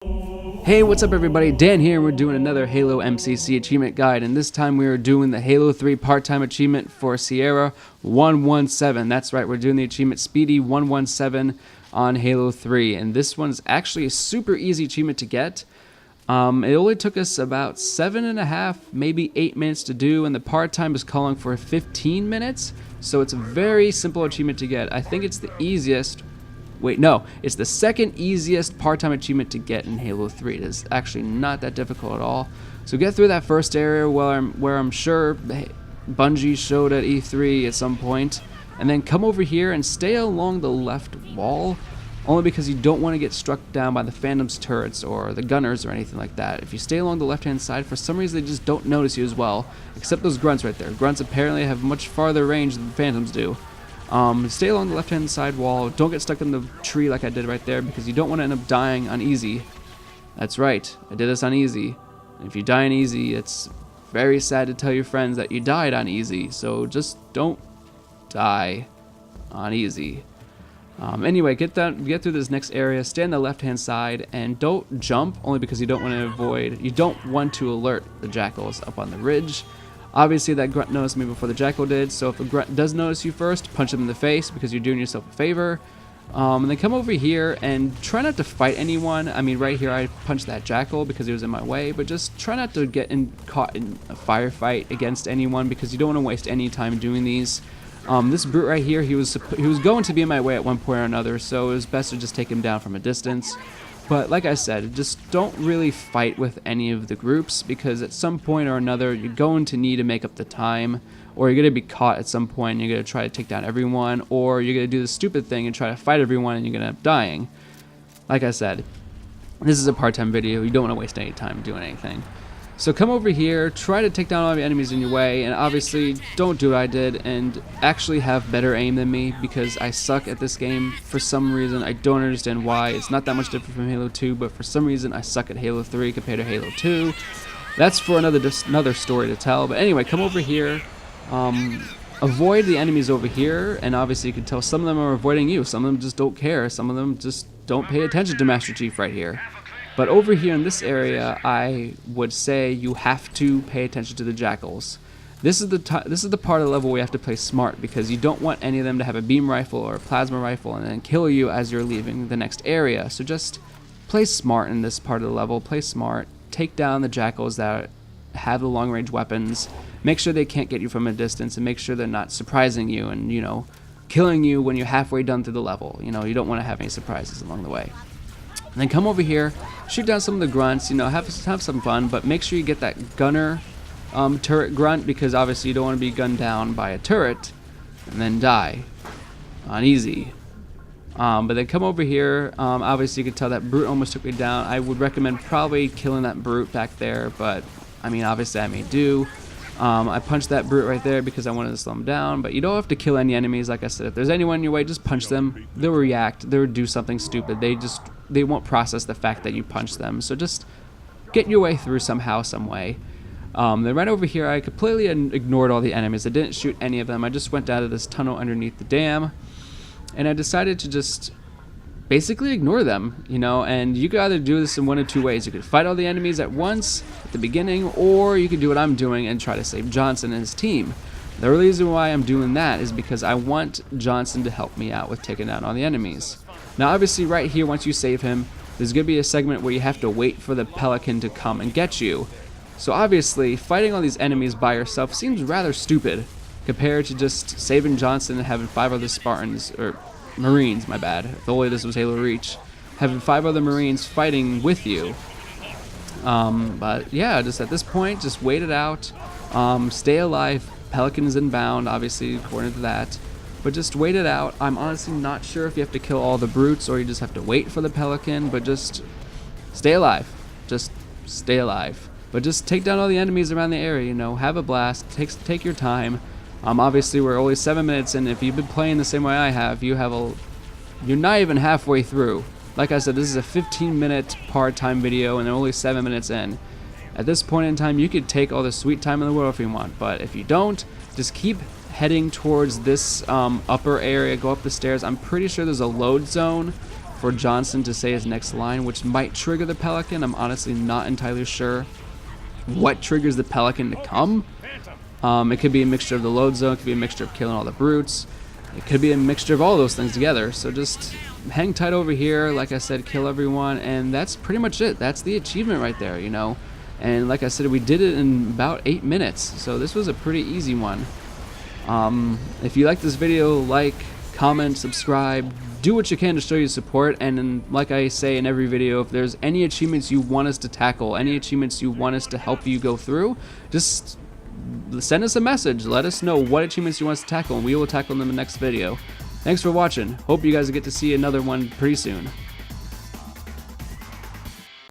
Hey, what's up everybody? Dan here, and we're doing another Halo MCC achievement guide, and this time we are doing the Halo 3 part-time achievement for Sierra 117. That's right, we're doing the achievement Speedy 117 on Halo 3, and this one's actually a super easy achievement to get. It only took us about 7.5, maybe 8 minutes to do, and the part-time is calling for 15 minutes, so it's a very simple achievement to get. I think it's the easiest. Wait, no, it's the second easiest part-time achievement to get in Halo 3. It is actually not that difficult at all. So get through that first area where I'm sure Bungie showed at E3 at some point, and then come over here and stay along the left wall, only because you don't want to get struck down by the Phantom's turrets or the gunners or anything like that. If you stay along the left-hand side, for some reason they just don't notice you as well, except those grunts right there. Grunts apparently have much farther range than the Phantoms do. Stay along the left-hand side wall. Don't get stuck in the tree like I did right there, because you don't want to end up dying on easy. That's right, I did this on easy. And if you die on easy, it's very sad to tell your friends that you died on easy. So just don't die on easy. Anyway, get through this next area. Stay on the left-hand side and don't jump, only because you don't want to alert the jackals up on the ridge. Obviously, that grunt noticed me before the jackal did, so if a grunt does notice you first, punch him in the face because you're doing yourself a favor. And then come over here and try not to fight anyone. I mean, right here I punched that jackal because he was in my way, but just try not to get caught in a firefight against anyone, because you don't want to waste any time doing these. This brute right here, he was going to be in my way at one point or another, so it was best to just take him down from a distance. But like I said, just don't really fight with any of the groups, because at some point or another you're going to need to make up the time, or you're going to be caught at some point and you're going to try to take down everyone, or you're going to do the stupid thing and try to fight everyone and you're going to end up dying. Like I said, this is a part-time video. You don't want to waste any time doing anything. So come over here, try to take down all the enemies in your way, and obviously don't do what I did and actually have better aim than me, because I suck at this game for some reason. I don't understand why. It's not that much different from Halo 2, but for some reason I suck at Halo 3 compared to Halo 2. That's for another story to tell. But anyway, come over here, avoid the enemies over here, and obviously you can tell some of them are avoiding you. Some of them just don't care. Some of them just don't pay attention to Master Chief right here. But over here in this area, I would say you have to pay attention to the jackals. This is the part of the level where you have to play smart, because you don't want any of them to have a beam rifle or a plasma rifle and then kill you as you're leaving the next area. So just play smart in this part of the level. Play smart. Take down the jackals that have the long-range weapons. Make sure they can't get you from a distance, and make sure they're not surprising you and, you know, killing you when you're halfway done through the level. You know, you don't want to have any surprises along the way. And then come over here, shoot down some of the grunts, you know, have some fun, but make sure you get that gunner turret grunt, because obviously you don't want to be gunned down by a turret and then die on easy. But then come over here, obviously you can tell that brute almost took me down. I would recommend probably killing that brute back there, but I mean, obviously I may do. I punched that brute right there because I wanted to slow him down, but you don't have to kill any enemies. Like I said, if there's anyone in your way, just punch them. They'll react, they'll do something stupid. They won't process the fact that you punched them, so just get your way through somehow, some way. Then right over here, I completely ignored all the enemies. I didn't shoot any of them. I just went down to this tunnel underneath the dam, and I decided to just basically ignore them, you know. And you could either do this in one of two ways. You could fight all the enemies at once at the beginning, or you could do what I'm doing and try to save Johnson and his team. The reason why I'm doing that is because I want Johnson to help me out with taking down all the enemies. Now obviously right here, once you save him, there's going to be a segment where you have to wait for the Pelican to come and get you. So obviously fighting all these enemies by yourself seems rather stupid compared to just saving Johnson and having 5 other Spartans, or Marines, my bad, if only this was Halo Reach, having 5 other Marines fighting with you. But yeah, just at this point, just wait it out, stay alive. Pelican is inbound, obviously, according to that. But just wait it out. I'm honestly not sure if you have to kill all the brutes or you just have to wait for the Pelican, but just stay alive. Just stay alive. But just take down all the enemies around the area, you know, have a blast, take your time. Obviously, we're only 7 minutes in. If you've been playing the same way I have, you're not even halfway through. Like I said, this is a 15-minute part-time video, and they're only 7 minutes in. At this point in time, you could take all the sweet time in the world if you want, but if you don't, just keep heading towards this upper area, go up the stairs. I'm pretty sure there's a load zone for Johnson to say his next line, which might trigger the Pelican. I'm honestly not entirely sure what triggers the Pelican to come. It could be a mixture of the load zone, it could be a mixture of killing all the brutes, it could be a mixture of all those things together. So just hang tight over here, like I said, kill everyone, and that's pretty much it. That's the achievement right there, you know. And like I said, we did it in about 8 minutes, so this was a pretty easy one. If you like this video, like, comment, subscribe, do what you can to show your support. And then, like I say in every video, if there's any achievements you want us to tackle, any achievements you want us to help you go through, just send us a message. Let us know what achievements you want us to tackle, and we will tackle them in the next video. Thanks for watching. Hope you guys get to see another one pretty soon.